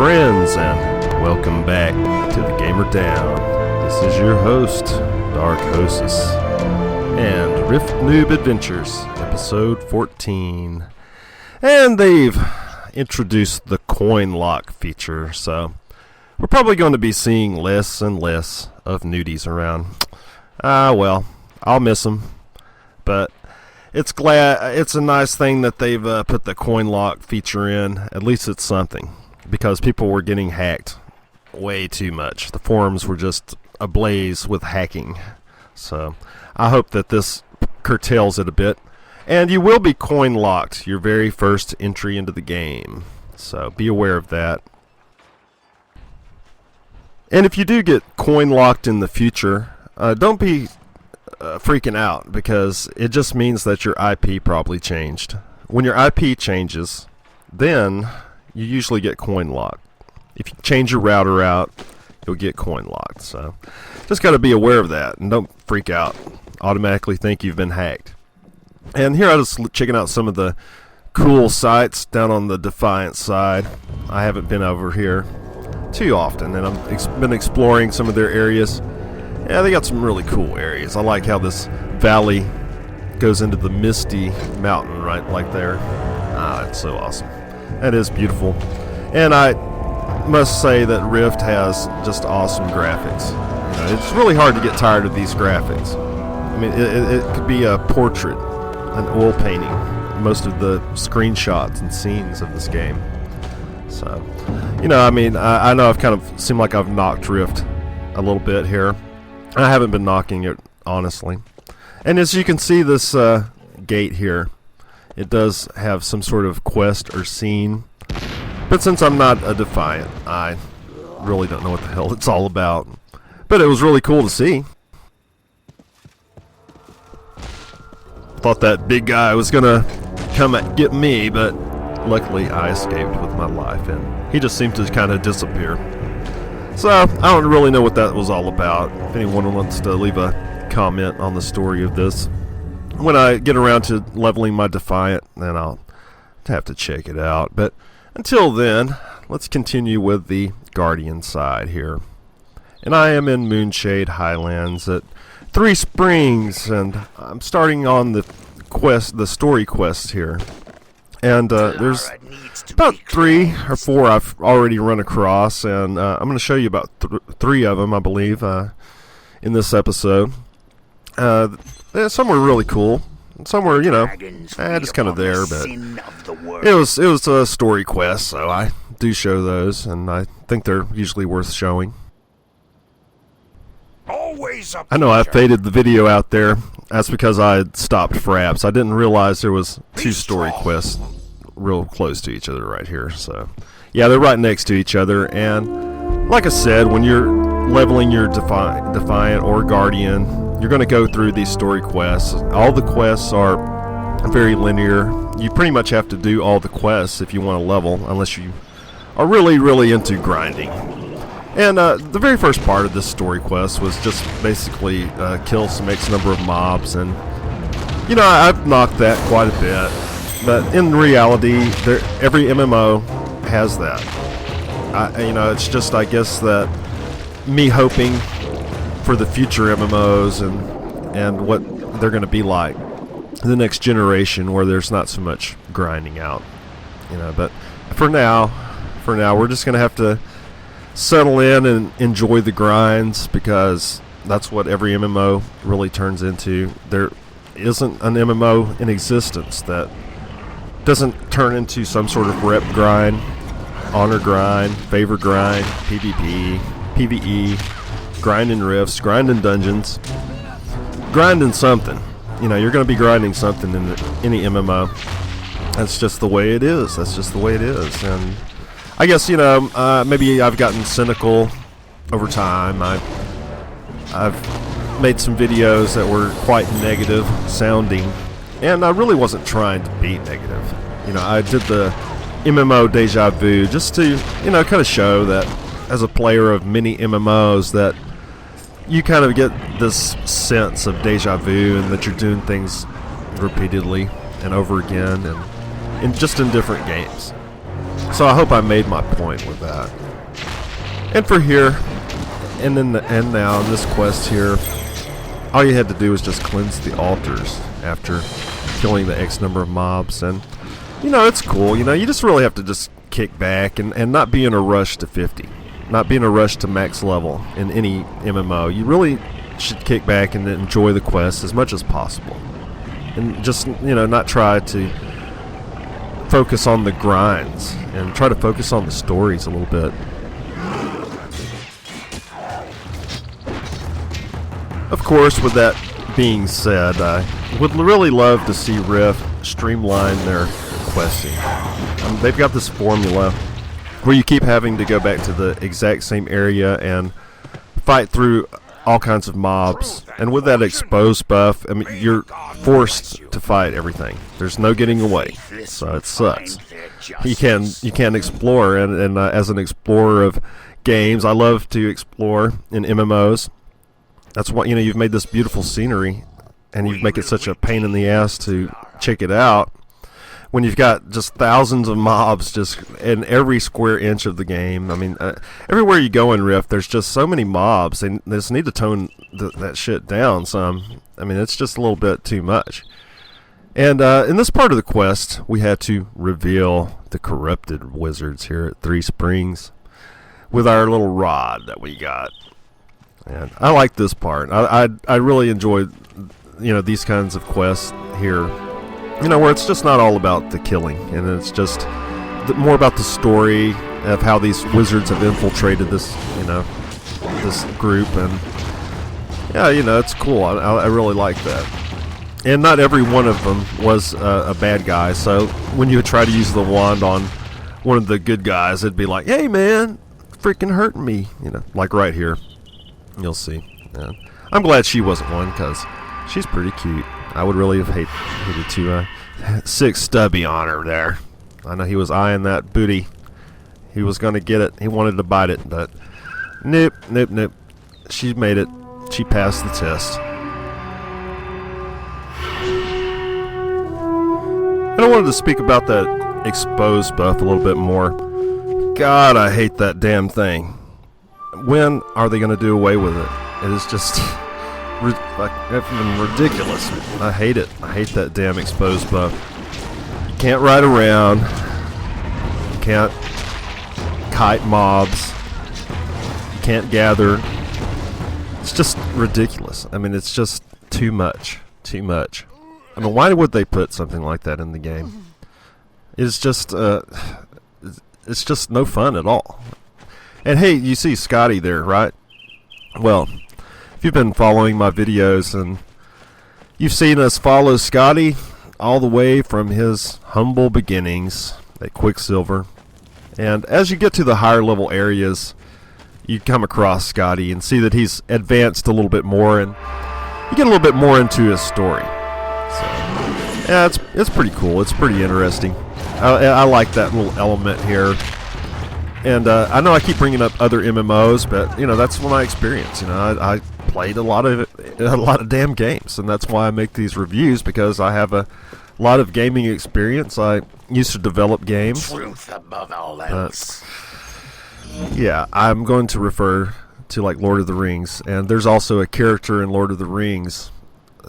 friends, and welcome back to the Gamer Down. This is your host, Dark Hostess, and Rift Newb Adventures, episode 14. And they've introduced the Coinlock feature, so we're probably going to be seeing less and less of nudies around. Well, I'll miss them, but it's a nice thing that they've put the Coinlock feature in. At least it's something, because people were getting hacked way too much. The forums were just ablaze with hacking. So I hope that this curtails it a bit. And you will be coin locked your very first entry into the game. So be aware of that. And if you do get coin locked in the future, don't be freaking out, because it just means that your IP probably changed. When your IP changes, then you usually get coin locked. If you change your router out, you'll get coin locked. So just got to be aware of that, and don't freak out. Automatically think you've been hacked. And here I was checking out some of the cool sites down on the Defiant side. I haven't been over here too often, and I've been exploring some of their areas. Yeah, they got some really cool areas. I like how this valley goes into the misty mountain right like there. It's so awesome. That is beautiful. And I must say that Rift has just awesome graphics. You know, it's really hard to get tired of these graphics. I mean, it could be a portrait, an oil painting, most of the screenshots and scenes of this game. So, you know, I mean, I know I've kind of seemed like I've knocked Rift a little bit here. I haven't been knocking it, honestly. And as you can see, this gate here, it does have some sort of quest or scene. But since I'm not a Defiant, I really don't know what the hell it's all about. But it was really cool to see. Thought that big guy was gonna come and get me, but luckily I escaped with my life, and he just seemed to kind of disappear. So I don't really know what that was all about. If anyone wants to leave a comment on the story of this, when I get around to leveling my Defiant, then I'll have to check it out. But until then, let's continue with the Guardian side here. And I am in Moonshade Highlands at 3 Springs, and I'm starting on the quest, the story quest here. And there's about 3 or 4 I've already run across, and I'm going to show you about 3 of them, I believe, in this episode. Some were really cool. Some were, you know, just kind of there, but it was a story quest, so I do show those, and I think they're usually worth showing. I know I faded the video out there. That's because I had stopped fraps. I didn't realize there was 2 story quests real close to each other right here. So yeah, they're right next to each other, and like I said, when you're leveling your Defiant or Guardian, you're going to go through these story quests. All the quests are very linear. You pretty much have to do all the quests if you want to level, unless you are really, really into grinding. And the very first part of this story quest was just basically kill some X number of mobs, and you know, I've knocked that quite a bit. But in reality, every MMO has that. You know, it's just, I guess, that me hoping for the future MMOs and what they're going to be like the next generation, where there's not so much grinding out. You know, but for now, we're just going to have to settle in and enjoy the grinds, because that's what every MMO really turns into. There isn't an MMO in existence that doesn't turn into some sort of rep grind, honor grind, favor grind, PvP, PvE, grinding rifts, grinding dungeons, grinding something. You know, you're going to be grinding something in any MMO. That's just the way it is. And I guess, you know, maybe I've gotten cynical over time. I've made some videos that were quite negative sounding, and I really wasn't trying to be negative. You know, I did the MMO deja vu just to, you know, kind of show that as a player of many MMOs, that you kind of get this sense of deja vu, and that you're doing things repeatedly and over again, and just in different games. So I hope I made my point with that. And for here, and now in this quest here, all you had to do was just cleanse the altars after killing the X number of mobs, and you know, it's cool. You know, you just really have to just kick back and not be in a rush to 50, not be in a rush to max level in any MMO. You really should kick back and enjoy the quest as much as possible, and just, you know, not try to focus on the grinds and try to focus on the stories a little bit. Of course, with that being said, I would really love to see Rift streamline their questing. They've got this formula where you keep having to go back to the exact same area and fight through all kinds of mobs, and with that exposed buff, I mean, you're forced to fight everything. There's no getting away, so it sucks. You can't explore, and as an explorer of games, I love to explore in MMOs. That's why, you know, you've made this beautiful scenery, and you make it such a pain in the ass to check it out when you've got just thousands of mobs just in every square inch of the game. I mean, everywhere you go in Rift, there's just so many mobs. They just need to tone that shit down some. I mean, it's just a little bit too much. And in this part of the quest, we had to reveal the corrupted wizards here at Three Springs with our little rod that we got. And I like this part. I really enjoyed, you know, these kinds of quests here. You know, where it's just not all about the killing, and it's just more about the story of how these wizards have infiltrated this, you know, this group, and yeah, you know, it's cool. I really like that. And not every one of them was a bad guy. So when you would try to use the wand on one of the good guys, it'd be like, "Hey, man, freaking hurting me," you know, like right here. You'll see. Yeah. I'm glad she wasn't one, because she's pretty cute. I would really have hated to sick Stubby on her there. I know he was eyeing that booty. He was going to get it. He wanted to bite it, but nope. She made it. She passed the test. And I wanted to speak about that exposed buff a little bit more. God, I hate that damn thing. When are they going to do away with it? It is just ridiculous. I hate it. I hate that damn exposed buff. You can't ride around. You can't kite mobs. You can't gather. It's just ridiculous. I mean, it's just too much. Too much. I mean, why would they put something like that in the game? It's just no fun at all. And hey, you see Scotty there, right? Well, if you've been following my videos, and you've seen us follow Scotty all the way from his humble beginnings at Quicksilver, and as you get to the higher level areas, you come across Scotty and see that he's advanced a little bit more, and you get a little bit more into his story. So, yeah, it's pretty cool. It's pretty interesting. I like that little element here. And I know I keep bringing up other MMOs, but you know, that's my experience. You know, I played a lot of damn games, and that's why I make these reviews, because I have a lot of gaming experience. I used to develop games. Truth above all else. Yeah, I'm going to refer to like Lord of the Rings, and there's also a character in Lord of the Rings,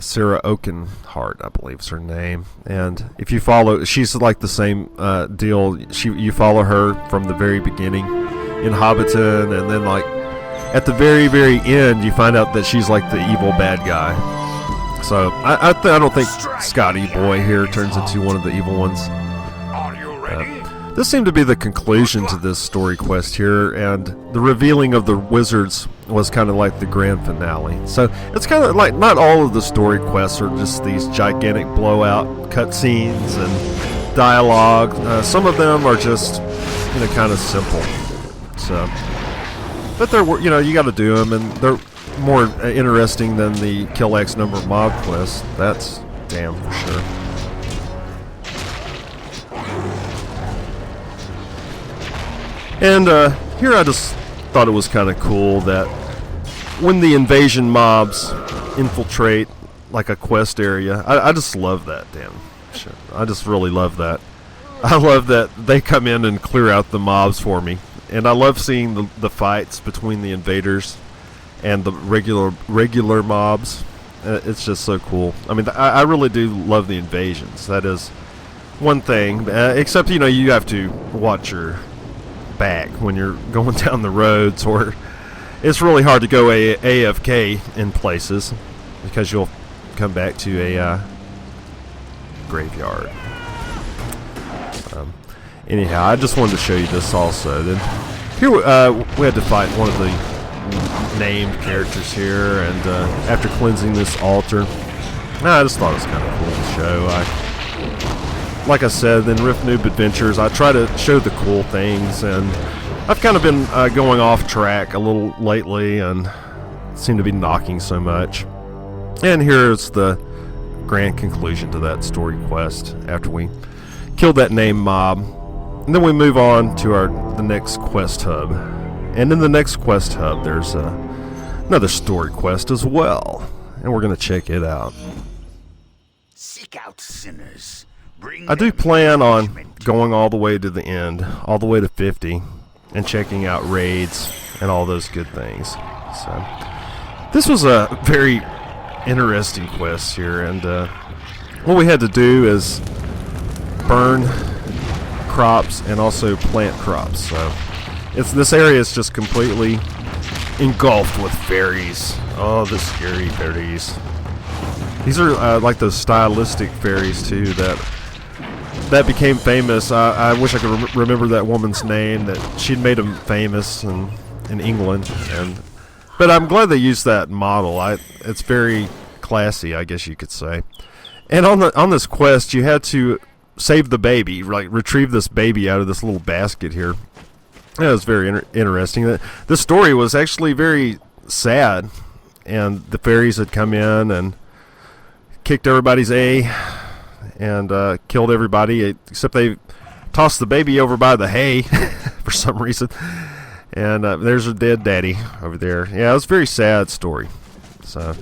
Sarah Oakenheart, I believe is her name, and if you follow, she's like the same deal. You follow her from the very beginning in Hobbiton, and then like at the very end, you find out that she's like the evil bad guy. So I don't think Scotty boy here turns into one of the evil ones. Are you ready? This seemed to be the conclusion to this story quest here, and the revealing of the wizards was kind of like the grand finale. So it's kind of like, not all of the story quests are just these gigantic blowout cutscenes and dialogue. Some of them are just, you know, kind of simple. So, but they're, you know, you got to do them, and they're more interesting than the kill X number of mob quests. That's damn for sure. And here I just thought it was kind of cool that when the invasion mobs infiltrate like a quest area, I just love that damn shit. I just really love that. I love that they come in and clear out the mobs for me. And I love seeing the fights between the invaders and the regular mobs. It's just so cool. I mean, I really do love the invasions. That is one thing. Except, you know, you have to watch your back when you're going down the roads, or it's really hard to go AFK in places because you'll come back to a graveyard. Anyhow, I just wanted to show you this also. Then here we had to fight one of the named characters here, and after cleansing this altar, I just thought it was kind of cool to show. Like I said, in Rift Newb Adventures, I try to show the cool things, and I've kind of been going off track a little lately, and seem to be knocking so much. And here's the grand conclusion to that story quest after we killed that named mob. And then we move on to the next quest hub. And in the next quest hub, there's another story quest as well. And we're going to check it out. Seek out sinners. I do plan on going all the way to the end, all the way to 50, and checking out raids and all those good things. So this was a very interesting quest here, and what we had to do is burn crops and also plant crops. So this area is just completely engulfed with fairies. Oh, the scary fairies. These are like those stylistic fairies too that became famous. I wish I could remember that woman's name. That she'd made them famous in England, but I'm glad they used that model. It's very classy, I guess you could say. And on this quest, you had to save the baby, like retrieve this baby out of this little basket here. That was very interesting. The story was actually very sad, and the fairies had come in and kicked everybody's A and killed everybody, except they tossed the baby over by the hay for some reason. And there's her dead daddy over there. Yeah, it was a very sad story. So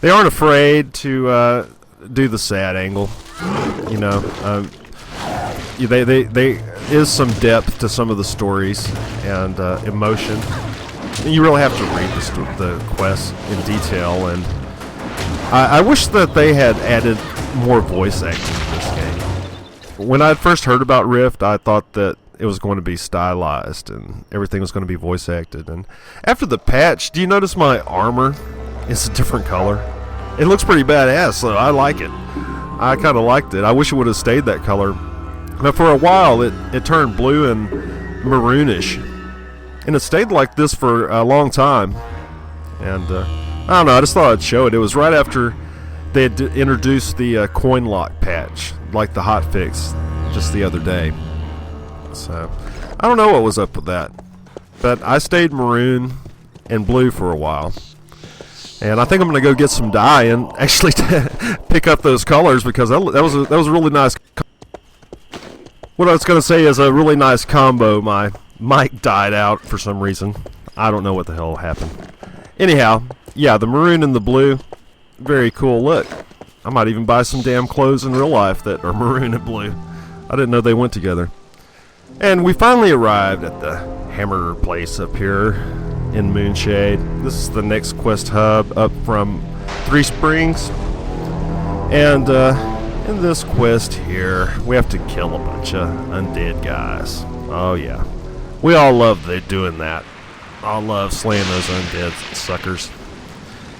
they aren't afraid to do the sad angle. You know, they is some depth to some of the stories and emotion. You really have to read the quest in detail, and I wish that they had added more voice acting in this game. When I first heard about Rift, I thought that it was going to be stylized and everything was going to be voice acted. And after the patch, do you notice my armor is a different color? It looks pretty badass, so I like it. I kind of liked it. I wish it would have stayed that color. But for a while, it turned blue and maroonish. And it stayed like this for a long time. And I don't know, I just thought I'd show it. It was right after they had introduced the Coinlock patch, like the hotfix, just the other day. So I don't know what was up with that. But I stayed maroon and blue for a while. And I think I'm going to go get some dye and actually pick up those colors, because that was a really nice. What I was going to say is a really nice combo. My mic died out for some reason. I don't know what the hell happened. Anyhow, yeah, the maroon and the blue, very cool look. I might even buy some damn clothes in real life that are maroon and blue. I didn't know they went together. And we finally arrived at the hammer place up here in Moonshade. This is the next quest hub up from Three Springs. And in this quest here, we have to kill a bunch of undead guys. Oh yeah. We all love doing that. I love slaying those undead suckers.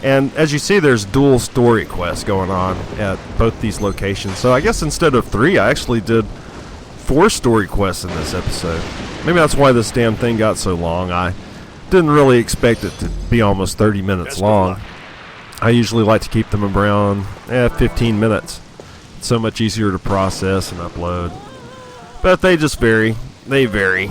And as you see, there's dual story quests going on at both these locations. So I guess instead of 3, I actually did 4 story quests in this episode. Maybe that's why this damn thing got so long. I didn't really expect it to be almost 30 minutes long. I usually like to keep them around 15 minutes. It's so much easier to process and upload. But they just vary. They vary.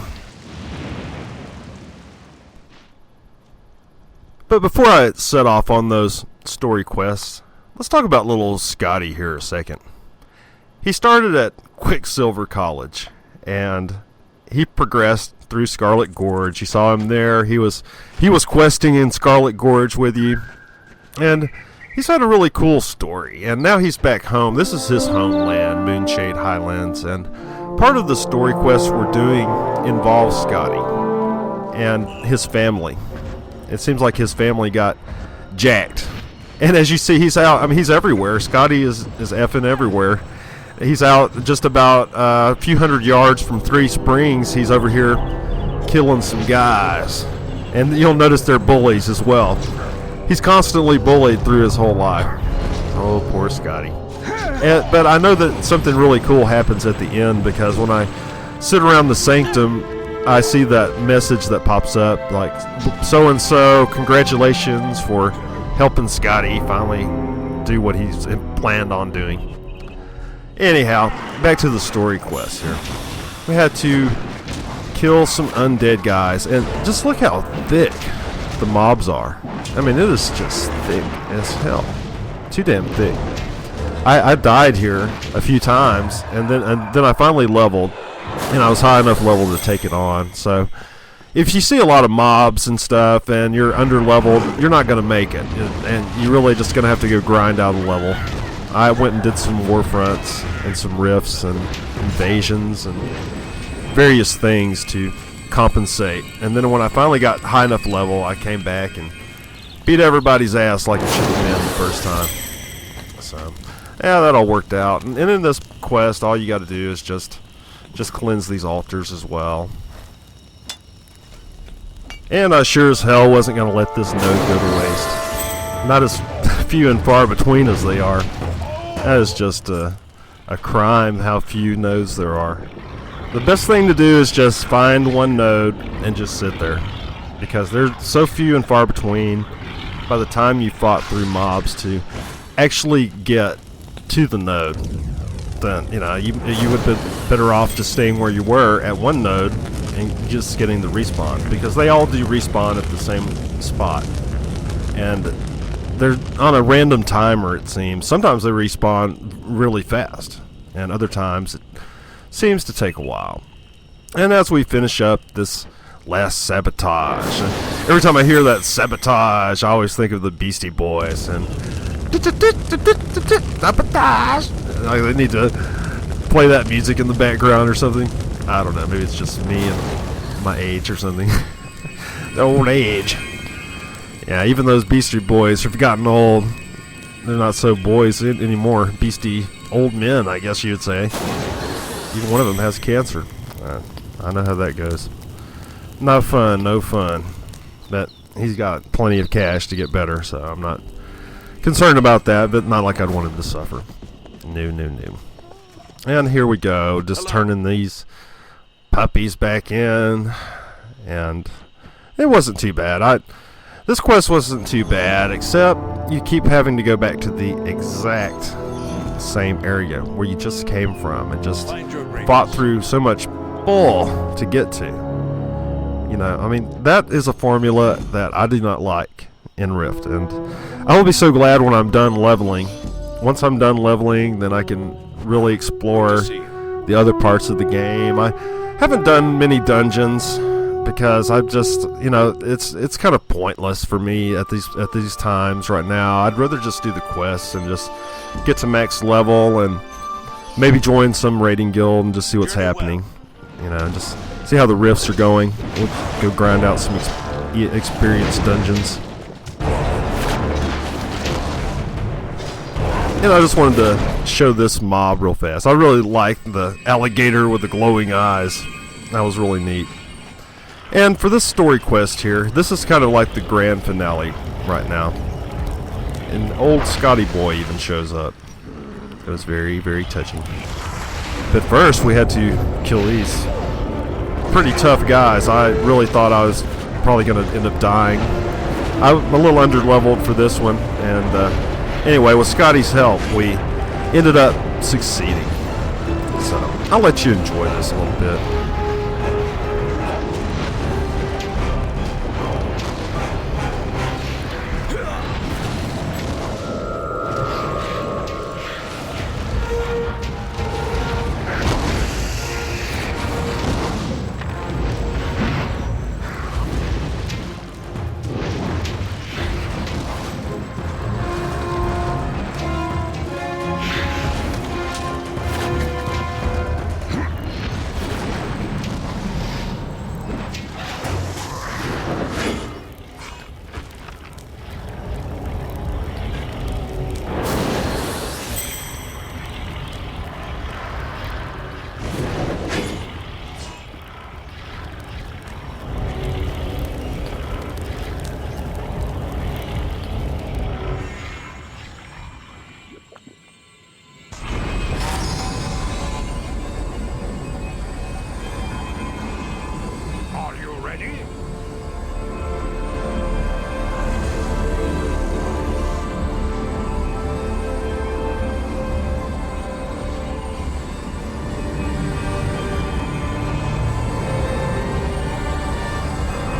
But before I set off on those story quests, let's talk about little Scotty here a second. He started at Quicksilver College, and he progressed through Scarlet Gorge. You saw him there. He was questing in Scarlet Gorge with you, and he's had a really cool story. And now he's back home. This is his homeland, Moonshade Highlands, and part of the story quest we're doing involves Scotty and his family. It seems like his family got jacked. And as you see, he's out. I mean, he's everywhere. Scotty is effing everywhere. He's out just about a few hundred yards from Three Springs. He's over here killing some guys. And you'll notice they're bullies as well. He's constantly bullied through his whole life. Oh, poor Scotty. But I know that something really cool happens at the end, because when I sit around the sanctum, I see that message that pops up, like, so-and-so, congratulations for helping Scotty finally do what he's planned on doing. Anyhow, back to the story quest here. We had to kill some undead guys, and just look how thick the mobs are. I mean, it is just thick as hell. Too damn thick. I died here a few times, and then I finally leveled, and I was high enough level to take it on. So if you see a lot of mobs and stuff and you're under leveled, you're not going to make it, and you're really just going to have to go grind out a level. I went and did some war fronts and some rifts and invasions and various things to compensate, and then when I finally got high enough level, I came back and beat everybody's ass like it should have been the first time. So yeah, that all worked out. And in this quest, all you got to do is just cleanse these altars as well. And I sure as hell wasn't going to let this node go to waste. Not as few and far between as they are. That is just a crime how few nodes there are. The best thing to do is just find one node and just sit there, because they're so few and far between. By the time you fought through mobs to actually get to the node, then you would be better off just staying where you were at one node and just getting the respawn, because they all do respawn at the same spot, and they're on a random timer, it seems. Sometimes they respawn really fast, and other times it seems to take a while. And as we finish up this last sabotage, every time I hear that sabotage, I always think of the Beastie Boys and sabotage. Like, they need to play that music in the background or something. I don't know, maybe it's just me and my age or something. The old age. Yeah, even those Beastie Boys have gotten old. They're not so boys anymore. Beastie old men, I guess you would say. Even one of them has cancer. I know how that goes. No fun, no fun. But he's got plenty of cash to get better, so I'm not concerned about that, but not like I'd want him to suffer. No. And here we go, just turning these puppies back in. And it wasn't too bad. This quest wasn't too bad, except you keep having to go back to the exact same area where you just came from and just fought through so much bull to get to. I mean, that is a formula that I do not like in Rift, and I will be so glad when I'm done leveling. Once I'm done leveling, then I can really explore the other parts of the game. I haven't done many dungeons because I've just, it's kind of pointless for me at these times right now. I'd rather just do the quests and just get to max level and maybe join some raiding guild and just see what's happening. Just see how the rifts are going. We'll go grind out some experience dungeons. And I just wanted to show this mob real fast. I really like the alligator with the glowing eyes. That was really neat. And for this story quest here, this is kind of like the grand finale right now. And old Scotty boy even shows up. It was very, very touching. But first, we had to kill these pretty tough guys. I really thought I was probably going to end up dying. I'm a little under-leveled for this one, and anyway, with Scotty's help, we ended up succeeding. So, I'll let you enjoy this a little bit.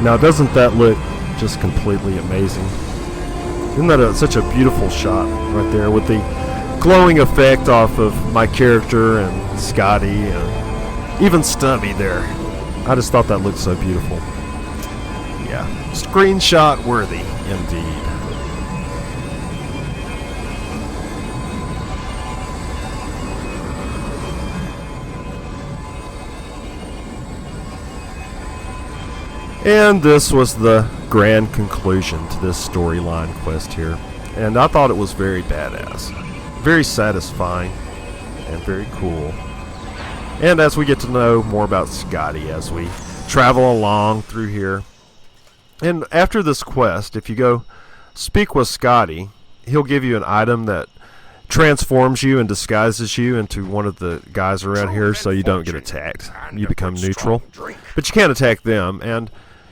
Now, doesn't that look just completely amazing? Isn't that such a beautiful shot right there with the glowing effect off of my character and Scotty and even Stubby there? I just thought that looked so beautiful. Yeah, screenshot worthy indeed. And this was the grand conclusion to this storyline quest here. And I thought it was very badass, very satisfying, and very cool. And as we get to know more about Scotty as we travel along through here. And after this quest, if you go speak with Scotty, he'll give you an item that transforms you and disguises you into one of the guys around here so you don't get attacked. You become neutral. But you can't attack them. And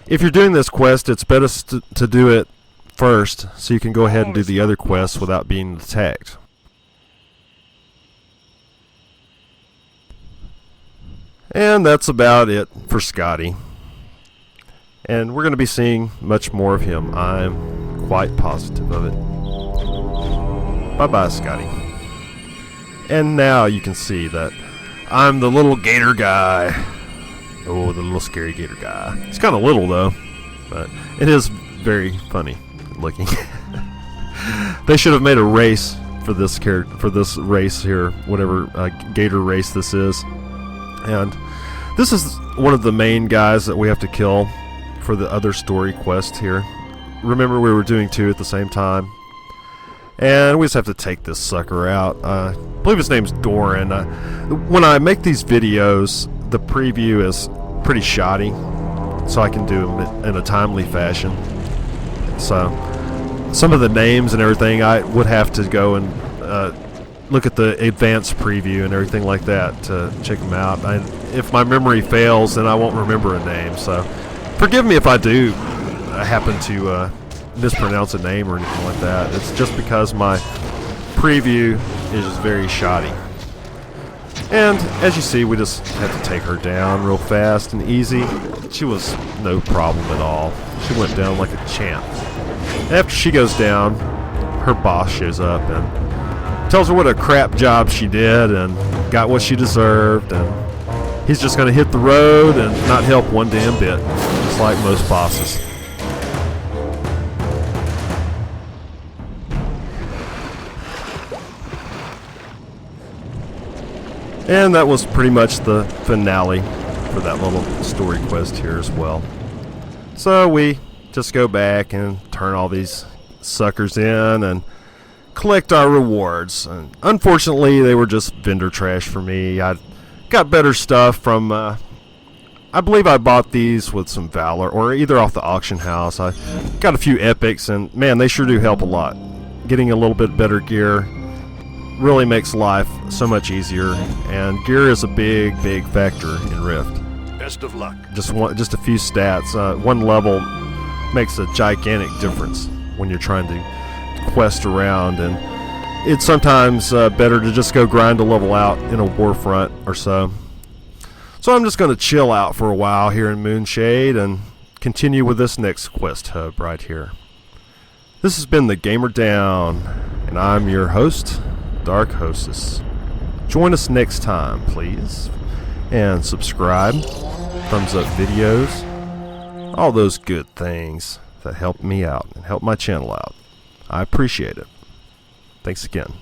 if you're doing this quest, it's best to do it first so you can go ahead and do the other quests without being attacked. And that's about it for Scotty. And we're going to be seeing much more of him. I'm quite positive of it. Bye-bye, Scotty. And now you can see that I'm the little gator guy. Oh, the little scary gator guy. He's kind of little, though. But it is very funny looking. They should have made a race for this character, for this race here, whatever gator race this is. And this is one of the main guys that we have to kill for the other story quest here. Remember, we were doing two at the same time. And we just have to take this sucker out. I believe his name's Doran. When I make these videos, the preview is pretty shoddy, so I can do them in a timely fashion. So some of the names and everything, I would have to go and look at the advanced preview and everything like that to check them out. If my memory fails, then I won't remember a name, so forgive me if I do happen to mispronounce a name or anything like that. It's just because my preview is very shoddy. And as you see, we just had to take her down real fast and easy. She was no problem at all. She went down like a champ. After she goes down, her boss shows up and tells her what a crap job she did and got what she deserved, and he's just going to hit the road and not help one damn bit, just like most bosses. And that was pretty much the finale for that little story quest here as well. So we just go back and turn all these suckers in and collect our rewards. And unfortunately, they were just vendor trash for me. I got better stuff from, I believe I bought these with some Valor, or either off the auction house. I got a few epics, and man, they sure do help a lot. Getting a little bit better gear really makes life so much easier, and gear is a big factor in Rift. Best of luck. Just a few stats. One level makes a gigantic difference when you're trying to quest around, and it's sometimes better to just go grind a level out in a war front or so. So I'm just going to chill out for a while here in Moonshade and continue with this next quest hub right here. This has been the Gamer Down, and I'm your host, Dark Hostess. Join us next time, please, and subscribe, thumbs up videos, all those good things that help me out and help my channel out. I appreciate it. Thanks again.